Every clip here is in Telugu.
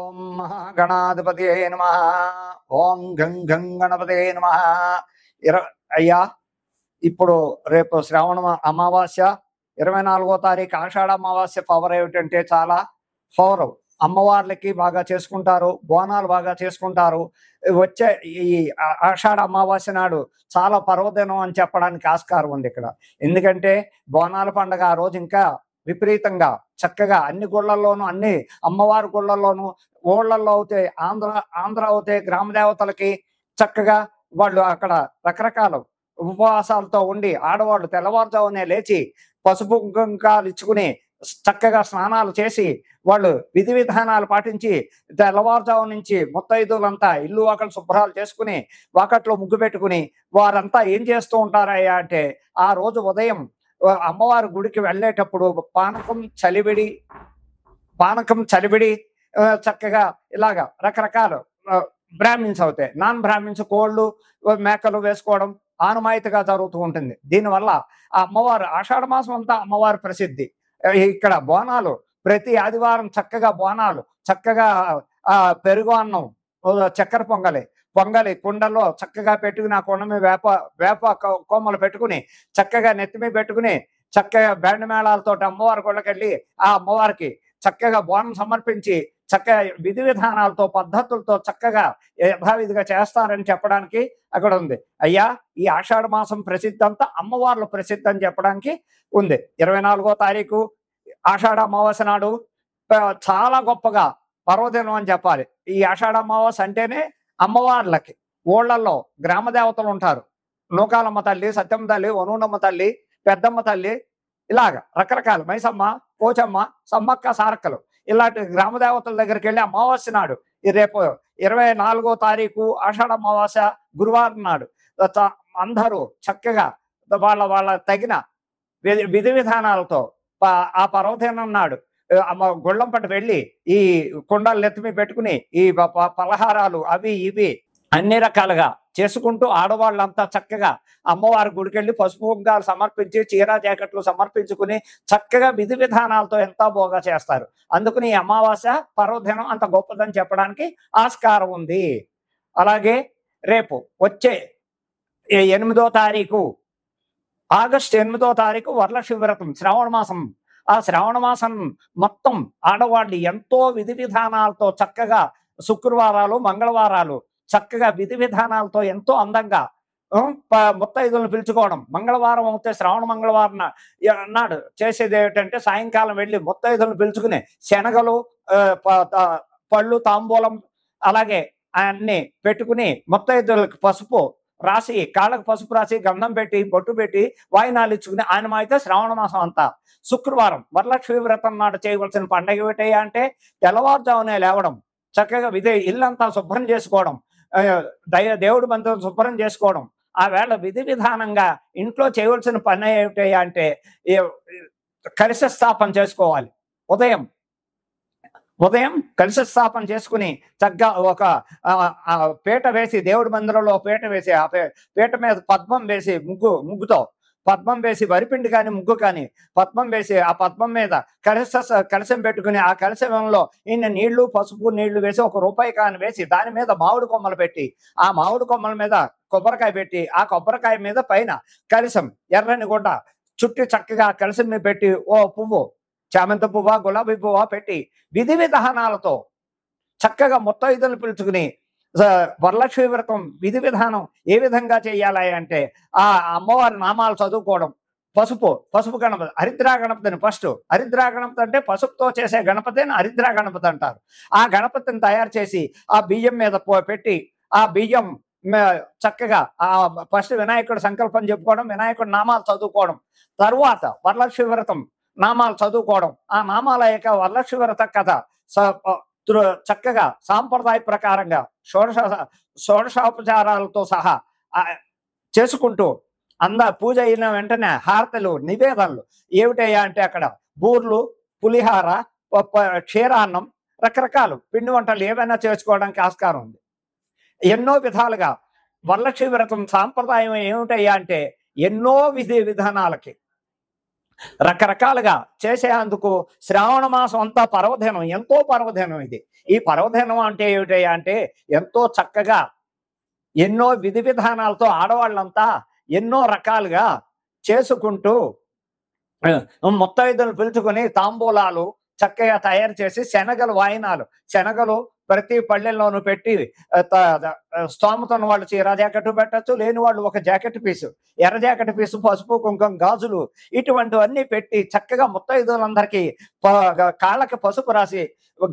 ఓం మహాగణాధిపతయే నమః. ఓం గం గం గణపతయే నమః. అయ్యా, ఇప్పుడు రేపు అమావాస్య 24వ తారీఖు ఆషాఢ అమావాస్య పవర్ ఏమిటంటే చాలా పవర్. అమ్మవార్లకి బాగా చేసుకుంటారు, బోనాలు బాగా చేసుకుంటారు. వచ్చే ఈ ఆషాఢ అమావాస్య నాడు చాలా పర్వదినం అని చెప్పడానికి ఆస్కారం ఉంది ఇక్కడ. ఎందుకంటే బోనాల పండుగ ఆ రోజు ఇంకా విపరీతంగా చక్కగా అన్ని గుళ్ళల్లోనూ, అన్ని అమ్మవారి గుళ్ళల్లోనూ, ఊళ్ళల్లో అవుతే ఆంధ్ర అవుతే గ్రామ దేవతలకి చక్కగా వాళ్ళు అక్కడ రకరకాల ఉపవాసాలతో ఉండి ఆడవాళ్ళు తెల్లవారుజామునే లేచి పసుపు కుంకాలు ఇచ్చుకుని చక్కగా స్నానాలు చేసి వాళ్ళు విధి విధానాలు పాటించి తెల్లవారుజాము నుంచి ముత్తైదులంతా ఇల్లు వాకలు శుభ్రాలు చేసుకుని వాకట్లో ముగ్గు పెట్టుకుని వారంతా ఏం చేస్తూ ఉంటారయ్యా అంటే, ఆ రోజు ఉదయం అమ్మవారి గుడికి వెళ్ళేటప్పుడు పానకం చలివిడి చక్కగా ఇలాగా రకరకాల బ్రాహ్మిన్స్ అవుతాయి. నాన్ బ్రాహ్మిన్స్ కోళ్ళు మేకలు వేసుకోవడం ఆనమాయితీగా జరుగుతూ ఉంటుంది. దీనివల్ల ఆ అమ్మవారు ఆషాఢ మాసం అంతా అమ్మవారి ప్రసిద్ధి. ఇక్కడ బోనాలు ప్రతి ఆదివారం చక్కగా బోనాలు, చక్కగా పెరుగు అన్నం, చక్కెర పొంగలి కుండలో చక్కగా పెట్టుకుని, ఆ కుండ మీద వేప కొమ్మలు పెట్టుకుని చక్కగా నెత్తిమీ పెట్టుకుని చక్కగా బ్యాండ్ మేళాలతో అమ్మవారి గుళ్ళకెళ్ళి ఆ అమ్మవారికి చక్కగా బోనం సమర్పించి చక్కగా విధి విధానాలతో పద్ధతులతో చక్కగా యథావిధిగా చేస్తారని చెప్పడానికి అక్కడ ఉంది. అయ్యా, ఈ ఆషాఢ మాసం ప్రసిద్ధి అంతా అమ్మవార్ల ప్రసిద్ధి అని చెప్పడానికి ఉంది. 24వ తారీఖు ఆషాఢ అమావాస్య నాడు చాలా గొప్పగా పర్వదినం అని చెప్పాలి. ఈ ఆషాఢ అమావాస్య అంటేనే అమ్మవార్లకి ఊళ్ళల్లో గ్రామ దేవతలు ఉంటారు. నూకాలమ్మ తల్లి, సత్యమ్మ తల్లి, వనూనమ్మ తల్లి, పెద్దమ్మ తల్లి, ఇలాగ రకరకాల మైసమ్మ, పోచమ్మ, సమ్మక్క, సారక్కలు ఇలాంటి గ్రామ దేవతల దగ్గరికి వెళ్ళి అమావాస్య నాడు, రేపు 24వ తారీఖు ఆషాఢ అమావాస్య గురువారం నాడు అందరూ చక్కగా వాళ్ళ తగిన విధి విధానాలతో ఆ పర్వదినం నాడు గుళ్ళంపటి వెళ్ళి ఈ కుండలు ఎత్తిమి పెట్టుకుని ఈ పలహారాలు అవి ఇవి అన్ని రకాలుగా చేసుకుంటూ ఆడవాళ్ళంతా చక్కగా అమ్మవారి గుడికెళ్ళి పసుపు కుంకాలు సమర్పించి చీరా జాకెట్లు సమర్పించుకుని చక్కగా విధి విధానాలతో ఎంతో బాగా చేస్తారు. అందుకని ఈ అమావాస్య పర్వదినం అంత గొప్పదని చెప్పడానికి ఆస్కారం ఉంది. అలాగే రేపు వచ్చే 8వ తారీఖు ఆగస్టు 8వ తారీఖు వరలక్ష్మి వ్రతం, శ్రావణ మాసం. ఆ శ్రావణ మాసం మొత్తం ఆడవాళ్ళు ఎంతో విధి విధానాలతో చక్కగా శుక్రవారాలు, మంగళవారాలు చక్కగా విధి విధానాలతో ఎంతో అందంగా ముత్తైదులను పిలుచుకోవడం. మంగళవారం అవుతే శ్రావణ మంగళవారం నాడు చేసేది ఏమిటంటే, సాయంకాలం వెళ్ళి ముత్తైదులను పిలుచుకుని శనగలు, పళ్ళు, తాంబూలం అలాగే అన్ని పెట్టుకుని ముత్తైదులకు పసుపు రాసి, కాళ్ళకు పసుపు రాసి, గంధం పెట్టి, బొట్టు పెట్టి వాయినాలు ఇచ్చుకుని ఆయన అయితే శ్రావణ మాసం అంతా శుక్రవారం వరలక్ష్మి వ్రతం నాడు చేయవలసిన పండగ ఏమిటయ్యా అంటే, తెల్లవారుజామునే లేవడం, చక్కగా ఇల్లంతా శుభ్రం చేసుకోవడం, దేవుడి మందిరం శుభ్రం చేసుకోవడం. ఆ వేళ విధి విధానంగా ఇంట్లో చేయవలసిన పని ఏమిటయ్యా అంటే, కలశ స్థాపన చేసుకోవాలి. ఉదయం కలశ స్థాపన చేసుకుని చక్కగా ఒక పీట వేసి, దేవుడి మందిరంలో పీట వేసి, ఆ పీట మీద పద్మం వేసి, ముగ్గుతో పద్మం వేసి, వరిపిండి కానీ ముగ్గు కానీ పద్మం వేసి, ఆ పద్మం మీద కలశం పెట్టుకుని, ఆ కలశంలో ఇన్ని నీళ్లు, పసుపు నీళ్లు వేసి, ఒక రూపాయి కాని వేసి, దాని మీద మామిడి కొమ్మలు పెట్టి, ఆ మామిడి కొమ్మల మీద కొబ్బరికాయ పెట్టి, ఆ కొబ్బరికాయ మీద పైన కలశం ఎర్రని గుడ్డ చుట్టి చక్కగా కలశం మీద పెట్టి ఓ పువ్వు, చామంతి పువ్వ, గులాబీ పువ్వ పెట్టి విధి విధానాలతో చక్కగా ముత్తైదులను పిలుచుకుని వరలక్ష్మి వ్రతం విధి విధానం ఏ విధంగా చేయాలి అంటే, ఆ అమ్మవారి నామాలు చదువుకోవడం. పసుపు గణపతి, హరిద్రా గణపతిని ఫస్ట్. హరిద్రా గణపతి అంటే పసుపుతో చేసే గణపతిని హరిద్రా గణపతి అంటారు. ఆ గణపతిని తయారు చేసి ఆ బియ్యం మీద పెట్టి, ఆ బియ్యం చక్కగా ఫస్ట్ వినాయకుడు సంకల్పం చెప్పుకోవడం, వినాయకుడు నామాలు చదువుకోవడం, తరువాత వరలక్ష్మి వ్రతం నామాలు చదువుకోవడం. ఆ నామాల యొక్క వరలక్ష్మి వ్రత కథ చక్కగా సాంప్రదాయ ప్రకారంగా షోడశోపచారాలతో సహా చేసుకుంటూ పూజ అయిన వెంటనే హారతలు, నివేదనలు ఏమిటయ్యా అంటే, అక్కడ బూర్లు, పులిహార, క్షీరాన్నం, రకరకాలు పిండి వంటలు ఏవైనా చేసుకోవడానికి ఆస్కారం ఉంది. ఎన్నో విధాలుగా వరలక్ష్మి వ్రతం సాంప్రదాయం ఏమిటయ్యా అంటే, ఎన్నో విధి విధానాలకి రకరకాలుగా చేసేందుకు శ్రావణ మాసం అంతా పర్వదినం, ఎంతో పర్వదినం ఇది. ఈ పర్వదినం అంటే ఏమిటయ్యా అంటే, ఎంతో చక్కగా ఎన్నో విధి విధానాలతో ఆడవాళ్ళంతా ఎన్నో రకాలుగా చేసుకుంటూ ముత్తైదులను పిలుచుకొని తాంబూలాలు చక్కగా తయారు చేసి శనగలు వాయినాలు, శనగలు ప్రతి పళ్ళెల్లోనూ పెట్టి స్తోమత ఉన్న వాళ్ళు చీర జాకెట్ పెట్టచ్చు, లేని వాళ్ళు ఒక జాకెట్ పీసు, ఎర్ర జాకెట్ పీసు, పసుపు కుంకుమ గాజులు ఇటువంటివన్నీ పెట్టి చక్కగా ముత్తైదులందరికీ కాళ్ళకి పసుపు రాసి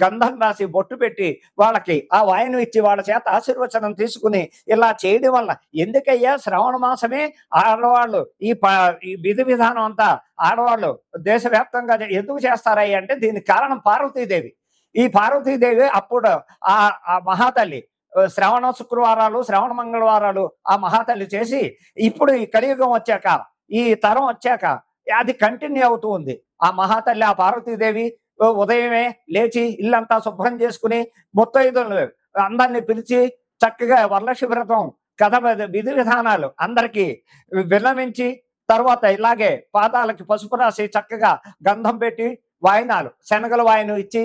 గంధం రాసి బొట్టు పెట్టి వాళ్ళకి ఆ వాయనం ఇచ్చి వాళ్ళ చేత ఆశీర్వచనం తీసుకుని ఇలా చేయడం వల్ల ఎందుకయ్యా శ్రావణ మాసమే ఆడవాళ్ళు ఈ విధి విధానం అంతా ఆడవాళ్ళు దేశవ్యాప్తంగా ఎందుకు చేస్తారయ్యా అంటే దీనికి కారణం పార్వతీదేవి. ఈ పార్వతీదేవి అప్పుడు ఆ మహాతల్లి శ్రవణ శుక్రవారాలు, శ్రవణ మంగళవారాలు ఆ మహాతల్లి చేసి ఇప్పుడు ఈ కలియుగం వచ్చాక, ఈ తరం వచ్చాక అది కంటిన్యూ అవుతూ ఉంది. ఆ మహాతల్లి ఆ పార్వతీదేవి ఉదయమే లేచి ఇల్లంతా శుభ్రం చేసుకుని ముత్తైదులు అందరినీ పిలిచి చక్కగా వరలక్ష్మి వ్రతం కథ విధి విధానాలు అందరికీ విన్నవించి తర్వాత ఇలాగే పాదాలకి పసుపు రాసి చక్కగా గంధం పెట్టి వాయినాలు శనగల వాయినం ఇచ్చి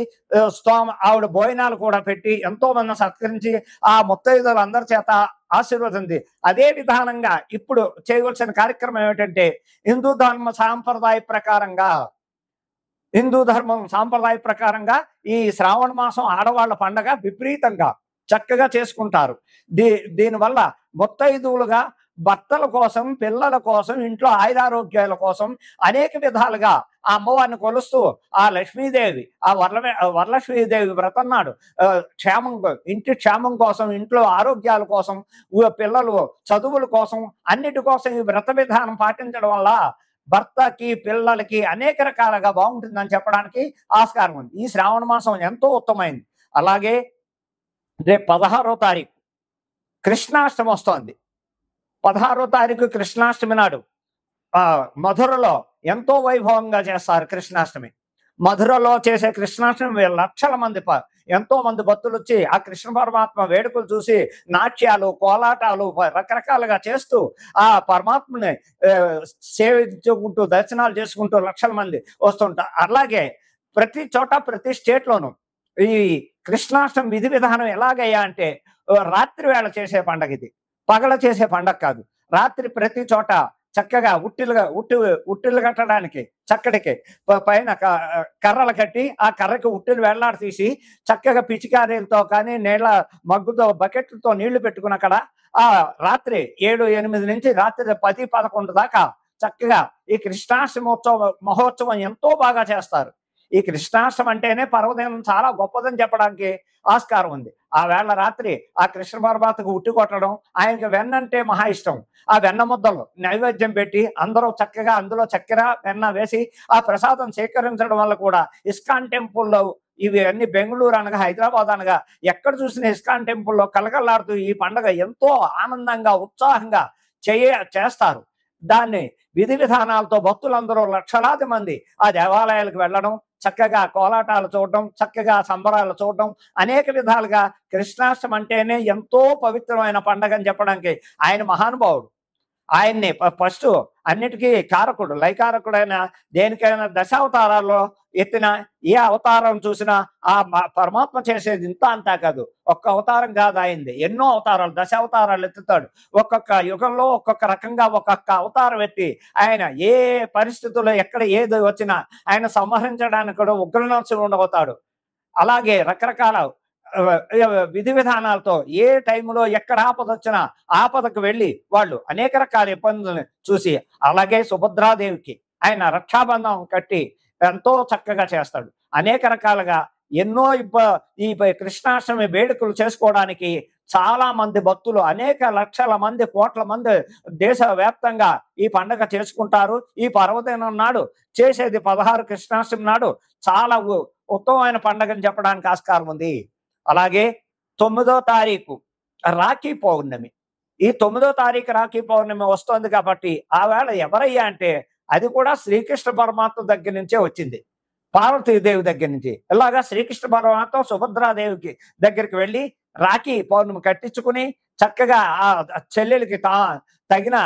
ఆవిడ భోజనాలు కూడా పెట్టి ఎంతో మంది సత్కరించి ఆ ముత్తైదులు అందరి చేత ఆశీర్వదింది. అదే విధానంగా ఇప్పుడు చేయవలసిన కార్యక్రమం ఏమిటంటే హిందూ ధర్మం సాంప్రదాయ ప్రకారంగా ఈ శ్రావణ మాసం ఆడవాళ్ళ పండగ విపరీతంగా చక్కగా చేసుకుంటారు. దీనివల్ల ముత్తైదువులుగా భర్తల కోసం, పిల్లల కోసం, ఇంట్లో ఆయురారోగ్యాల కోసం అనేక విధాలుగా ఆ అమ్మవారిని కొలుస్తూ ఆ లక్ష్మీదేవి ఆ వరలక్ష్మీదేవి వ్రతం నాడు ఇంటి క్షేమం కోసం, ఇంట్లో ఆరోగ్యాల కోసం, పిల్లలు చదువుల కోసం, అన్నిటి కోసం ఈ వ్రత విధానం పాటించడం వల్ల భర్తకి, పిల్లలకి అనేక రకాలుగా బాగుంటుందని చెప్పడానికి ఆస్కారం ఉంది. ఈ శ్రావణ మాసం ఎంతో ఉత్తమైంది. అలాగే రేపు 16వ తారీఖు కృష్ణాష్టమి వస్తోంది. 16వ తారీఖు కృష్ణాష్టమి నాడు మధురలో ఎంతో వైభవంగా చేస్తారు కృష్ణాష్టమి. మధురలో చేసే కృష్ణాష్టమి లక్షల మంది ఎంతో మంది భక్తులు వచ్చి ఆ కృష్ణ పరమాత్మ వేడుకలు చూసి నాట్యాలు, కోలాటాలు రకరకాలుగా చేస్తూ ఆ పరమాత్మని సేవించుకుంటూ దర్శనాలు చేసుకుంటూ లక్షల మంది వస్తుంటారు. అలాగే ప్రతి చోట ప్రతి స్టేట్లోనూ ఈ కృష్ణాష్టమి విధి విధానం ఎలాగయ్యా అంటే రాత్రి వేళ చేసే పండగ ఇది, పగల చేసే పండగ కాదు. రాత్రి ప్రతి చోట చక్కగా ఉట్టిలు కట్టడానికి చక్కడికి పైన కర్రలు కట్టి ఆ కర్రకి ఉట్టిలు వేళ్లాడి తీసి చక్కగా పిచికారీలతో కానీ నీళ్ళ మగ్గుతో బకెట్లతో నీళ్లు పెట్టుకుని అక్కడ ఆ రాత్రి 7-8 నుంచి రాత్రి 10-11 దాకా చక్కగా ఈ కృష్ణాష్టమి మహోత్సవం ఎంతో బాగా చేస్తారు. ఈ కృష్ణాష్టమి అంటేనే పర్వదినం చాలా గొప్పదని చెప్పడానికి ఆస్కారం ఉంది. ఆ వేళ రాత్రి ఆ కృష్ణ పరమాత్మకు ఉట్టి కొట్టడం, ఆయనకి వెన్న అంటే మహా ఇష్టం. ఆ వెన్న ముద్దలు నైవేద్యం పెట్టి అందరూ చక్కగా అందులో చక్కెర వెన్న వేసి ఆ ప్రసాదం స్వీకరించడం వల్ల కూడా ఇస్కాన్ టెంపుల్లో ఇవి అన్ని బెంగళూరు అనగా హైదరాబాద్ అనగా ఎక్కడ చూసిన ఇస్కాన్ టెంపుల్లో కలకల్లాడుతూ ఈ పండుగ ఎంతో ఆనందంగా ఉత్సాహంగా చేస్తారు. దాన్ని విధి విధానాలతో భక్తులందరూ లక్షలాది మంది ఆ దేవాలయాలకు వెళ్ళడం, చక్కగా కోలాటాలు చూడడం, చక్కగా సంబరాలు చూడడం, అనేక విధాలుగా కృష్ణాష్టమి అంటేనే ఎంతో పవిత్రమైన పండగ అని చెప్పడానికి ఆయన మహానుభావుడు. ఆయన్ని ఫస్ట్ అన్నిటికీ కారకుడు, లయకారకుడైన దేనికైనా దశావతారాల్లో ఎత్తిన ఏ అవతారం చూసినా ఆ పరమాత్మ చేసేది ఇంత అంతా కాదు. ఒక్క అవతారం కాదు ఆయనది, ఎన్నో అవతారాలు, దశావతారాలు ఎత్తుతాడు. ఒక్కొక్క యుగంలో ఒక్కొక్క రకంగా ఒక్కొక్క అవతారం ఎత్తి ఆయన ఏ పరిస్థితుల్లో ఎక్కడ ఏది వచ్చినా ఆయన సంహరించడానికి కూడా ఉగ్రనరసింహుడు అవుతాడు. అలాగే రకరకాల విధి విధానాలతో ఏ టైంలో ఎక్కడ ఆపద వచ్చినా ఆపదకు వెళ్ళి వాళ్ళు అనేక రకాల ఇబ్బందులను చూసి, అలాగే సుభద్రాదేవికి ఆయన రక్షాబంధం కట్టి ఎంతో చక్కగా చేస్తాడు. అనేక రకాలుగా ఎన్నో ఈ కృష్ణాష్టమి వేడుకలు చేసుకోవడానికి చాలా మంది భక్తులు, అనేక లక్షల మంది, కోట్ల మంది దేశవ్యాప్తంగా ఈ పండుగ చేసుకుంటారు. ఈ పర్వదినం నాడు చేసేది 16 కృష్ణాష్టమి నాడు చాలా ఉత్తమమైన పండుగ అని చెప్పడానికి ఆస్కారం ఉంది. అలాగే 9వ తారీఖు రాఖీ పౌర్ణమి. ఈ 9వ తారీఖు రాఖీ పౌర్ణమి వస్తోంది కాబట్టి ఆ వేళ ఎవరయ్యా అంటే అది కూడా శ్రీకృష్ణ పరమాత్మ దగ్గర నుంచే వచ్చింది, పార్వతీదేవి దగ్గర నుంచి. ఇలాగా శ్రీకృష్ణ పరమాత్మ సుభద్రాదేవికి దగ్గరికి వెళ్ళి రాఖీ పౌర్ణమి కట్టించుకుని చక్కగా ఆ చెల్లెలకి తగిన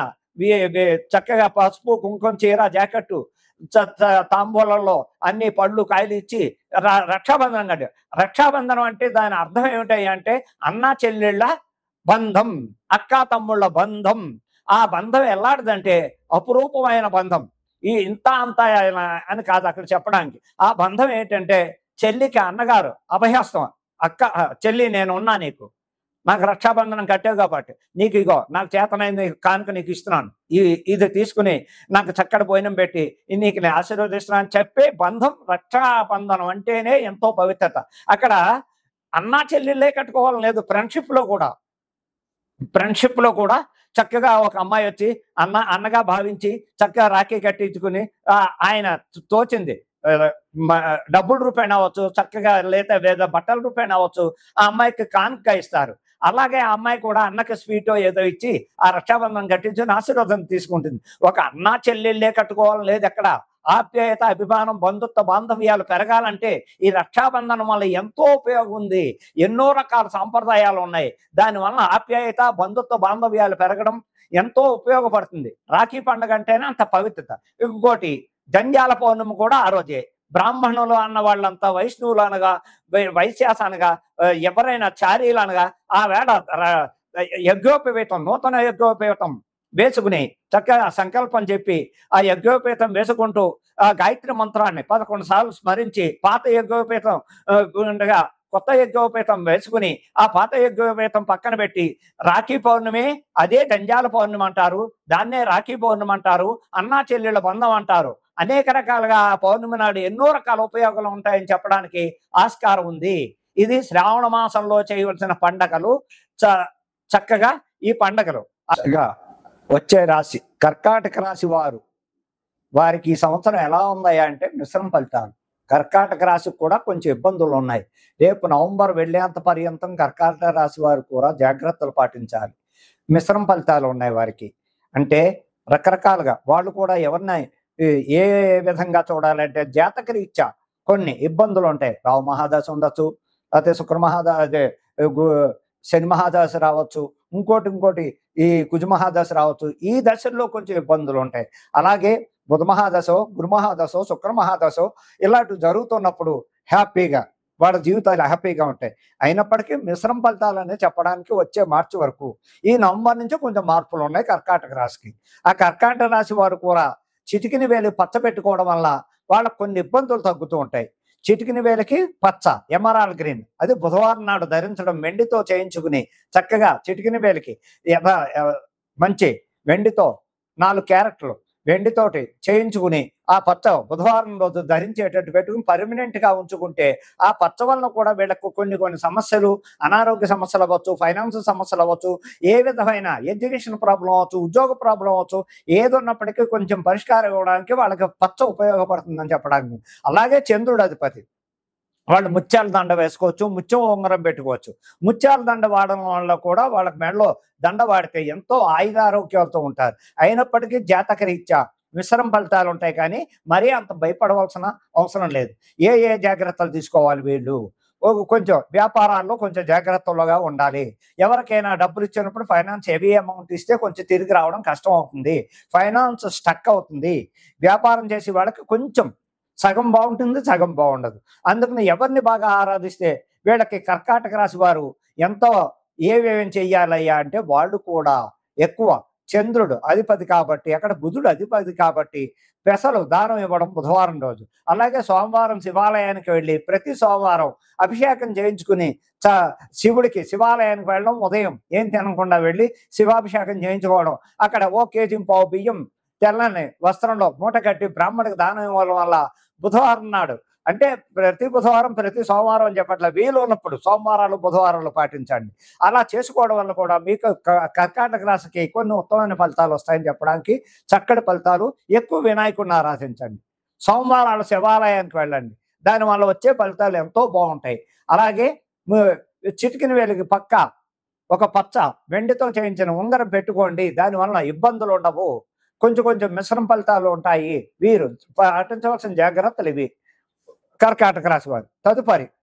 చక్కగా పసుపు కుంకుమ చీర జాకెట్టు తాంబూలంలో అన్ని పళ్ళు కాయలు ఇచ్చి రక్షాబంధనం కట్ట. రక్షాబంధనం అంటే దాని అర్థం ఏమిటాయి అంటే అన్నా చెల్లెళ్ళ బంధం, అక్కా తమ్ముళ్ళ బంధం. ఆ బంధం ఎలాంటిదంటే అపురూపమైన బంధం. ఈ ఇంత అంత అని కాదు అక్కడ చెప్పడానికి. ఆ బంధం ఏంటంటే చెల్లికి అన్నగారు అభయహస్తం. అక్క చెల్లి నేనున్నా నీకు, నాకు రక్షాబంధనం కట్టావు కాబట్టి నీకు ఇగో నాకు చేతనైంది కానుక నీకు ఇస్తున్నాను, ఇది తీసుకుని నాకు చక్కటి భోజనం పెట్టి నీకు నేను ఆశీర్వదిస్తున్నాను అని చెప్పే బంధం. రక్షాబంధనం అంటేనే ఎంతో పవిత్రత. అక్కడ అన్నా చెల్లెళ్ళే కట్టుకోవాలని లేదు, ఫ్రెండ్షిప్ లో కూడా చక్కగా ఒక అమ్మాయి వచ్చి అన్నగా భావించి చక్కగా రాఖీ కట్టించుకుని ఆయన తోచింది డబ్బుల రూపాయన అవ్వచ్చు, చక్కగా లేదా బట్టల రూపాయన అవ్వచ్చు, ఆ అమ్మాయికి కానుక ఇస్తారు. అలాగే ఆ అమ్మాయి కూడా అన్నకి స్వీటో ఏదో ఇచ్చి ఆ రక్షాబంధనం కట్టించుకుని ఆశీర్వాదం తీసుకుంటుంది. ఒక అన్నా చెల్లెళ్ళే కట్టుకోవాలని లేదు ఎక్కడ. ఆప్యాయత, అభిమానం, బంధుత్వ బాంధవ్యాలు పెరగాలంటే ఈ రక్షాబంధనం వల్ల ఎంతో ఉపయోగం ఉంది. ఎన్నో రకాల సాంప్రదాయాలు ఉన్నాయి. దానివల్ల ఆప్యాయత, బంధుత్వ బాంధవ్యాలు పెరగడం ఎంతో ఉపయోగపడుతుంది. రాఖీ పండుగ అంటేనే అంత పవిత్రత. ఇంకోటి జంధ్యాల పౌర్ణమి కూడా ఆ రోజే. బ్రాహ్మణులు అన్న వాళ్ళంతా వైష్ణవులు అనగా, వైశ్యాస అనగా, ఎవరైనా చారీలు అనగా ఆ వేళ యజ్ఞోపవీతం, నూతన యజ్ఞోపవీతం వేసుకుని చక్కగా సంకల్పం చెప్పి ఆ యజ్ఞోపేతం వేసుకుంటూ ఆ గాయత్రి మంత్రాన్ని 11 సార్లు స్మరించి పాత యజ్ఞోపేతం ఉండగా కొత్త యజ్ఞోపేతం వేసుకుని ఆ పాత యజ్ఞోపేతం పక్కన పెట్టి రాఖీ పౌర్ణమి అదే జంధ్యాల పౌర్ణమి అంటారు, దాన్నే రాఖీ పౌర్ణమి అంటారు, అన్నా చెల్లెళ్ళ బంధం అంటారు. అనేక రకాలుగా ఆ పౌర్ణమి నాడు ఎన్నో రకాల ఉపయోగాలు ఉంటాయని చెప్పడానికి ఆస్కారం ఉంది. ఇది శ్రావణ మాసంలో చేయవలసిన పండగలు. చక్కగా ఈ పండగలు వచ్చే రాశి కర్కాటక రాశి వారికి ఈ సంవత్సరం ఎలా ఉన్నాయా అంటే మిశ్రమ ఫలితాలు. కర్కాటక రాశికి కూడా కొంచెం ఇబ్బందులు ఉన్నాయి. రేపు నవంబర్ వెళ్ళేంత పర్యంతం కర్కాటక రాశి వారు కూడా జాగ్రత్తలు పాటించాలి. మిశ్రమ ఫలితాలు ఉన్నాయి వారికి. అంటే రకరకాలుగా వాళ్ళు కూడా ఎవరిని ఏ విధంగా చూడాలంటే జాతక రీత్యా కొన్ని ఇబ్బందులు ఉంటాయి. రావు మహాదశ ఉండొచ్చు, లేకపోతే శుక్ర మహాదశ, శని మహాదశ రావచ్చు, ఇంకోటి ఈ కుజ మహాదశ రావచ్చు. ఈ దశల్లో కొంచెం ఇబ్బందులు ఉంటాయి. అలాగే బుధ మహాదశో, గురు మహాదశో, శుక్ర మహాదశో ఇలాంటివి జరుగుతున్నప్పుడు హ్యాపీగా వాళ్ళ జీవితాలు హ్యాపీగా ఉంటాయి. అయినప్పటికీ మిశ్రమ ఫలితాలనే చెప్పడానికి వచ్చే మార్చి వరకు ఈ నవంబర్ నుంచి కొంచెం మార్పులు ఉన్నాయి కర్కాటక రాశికి. ఆ కర్కాటక రాశి వారు కూడా చిటికిన వేలు పచ్చ పెట్టుకోవడం వల్ల వాళ్ళకు కొన్ని ఇబ్బందులు తగ్గుతూ ఉంటాయి. చిటికిన వేలకి పచ్చ, ఎమరాల్డ్ గ్రీన్, అది బుధవారం నాడు ధరించడం, వెండితో చేయించుకుని చక్కగా చిటికిన వేలకి మంచి వెండితో 4 క్యారెట్లు వెండితోటి చేయించుకుని ఆ పచ్చ బుధవారం రోజు ధరించేటట్టు పెట్టుకుని పర్మనెంట్ గా ఉంచుకుంటే ఆ పచ్చ వలన కూడా వీళ్ళకు కొన్ని సమస్యలు, అనారోగ్య సమస్యలు అవ్వచ్చు, ఫైనాన్స్ సమస్యలు అవ్వచ్చు, ఏ విధమైన ఎడ్యుకేషన్ ప్రాబ్లం అవ్వచ్చు, ఉద్యోగ ప్రాబ్లం అవ్వచ్చు, ఏదున్నప్పటికీ కొంచెం పరిష్కారం ఇవ్వడానికి వాళ్ళకి పచ్చ ఉపయోగపడుతుందని చెప్పడానికి. అలాగే చంద్రుడు అధిపతి, వాళ్ళు ముత్యాల దండ వేసుకోవచ్చు, ముత్యం ఉంగరం పెట్టుకోవచ్చు. ముత్యాల దండ వాడడం వల్ల కూడా వాళ్ళకి మెడలో దండ వాడితే ఎంతో ఆయుధారోగ్యాలతో ఉంటారు. అయినప్పటికీ జాతక రీత్యా మిశ్రమ ఫలితాలు ఉంటాయి, కానీ మరీ అంత భయపడవలసిన అవసరం లేదు. ఏ జాగ్రత్తలు తీసుకోవాలి వీళ్ళు? కొంచెం వ్యాపారాల్లో కొంచెం జాగ్రత్తలుగా ఉండాలి. ఎవరికైనా డబ్బులు ఇచ్చినప్పుడు ఫైనాన్స్ హెవీ అమౌంట్ ఇస్తే కొంచెం తిరిగి రావడం కష్టం అవుతుంది, ఫైనాన్స్ స్టక్ అవుతుంది. వ్యాపారం చేసే వాళ్ళకి కొంచెం సగం బాగుంటుంది, సగం బాగుండదు. అందుకని ఎవరిని బాగా ఆరాధిస్తే వీళ్ళకి కర్కాటక రాశి వారు ఎంతో ఏమేమి చెయ్యాలయ్యా అంటే వాళ్ళు కూడా ఎక్కువ చంద్రుడు అధిపతి కాబట్టి, అక్కడ బుధుడు అధిపతి కాబట్టి పెసలు దానం ఇవ్వడం బుధవారం రోజు. అలాగే సోమవారం శివాలయానికి వెళ్ళి ప్రతి సోమవారం అభిషేకం చేయించుకుని శివుడికి శివాలయానికి వెళ్ళడం, ఉదయం ఏం తినకుండా వెళ్ళి శివాభిషేకం చేయించుకోవడం, అక్కడ 1 కేజీ పావు బియ్యం తెల్లని వస్త్రంలో మూట కట్టి బ్రాహ్మడికి దానం ఇవ్వడం వల్ల బుధవారం నాడు, అంటే ప్రతి బుధవారం ప్రతి సోమవారం అని చెప్పట్ల, వీలు ఉన్నప్పుడు సోమవారాలు బుధవారాలు పాటించండి. అలా చేసుకోవడం వల్ల కూడా మీకు కర్కాటక రాశికి కొన్ని ఉత్తమమైన ఫలితాలు వస్తాయని చెప్పడానికి చక్కటి ఫలితాలు. ఎక్కువ వినాయకుడిని ఆరాధించండి, సోమవారాలు శివాలయానికి వెళ్ళండి, దానివల్ల వచ్చే ఫలితాలు ఎంతో బాగుంటాయి. అలాగే చిటికిన వేలికి పక్క ఒక పచ్చ వెండితో చేయించిన ఉంగరం పెట్టుకోండి, దానివల్ల ఇబ్బందులు ఉండవు, కొంచెం మిశ్రమ ఫలితాలు ఉంటాయి. వీరు పాటించవలసిన జాగ్రత్తలు ఇవి కర్కాటక రాశి వారు. తదుపరి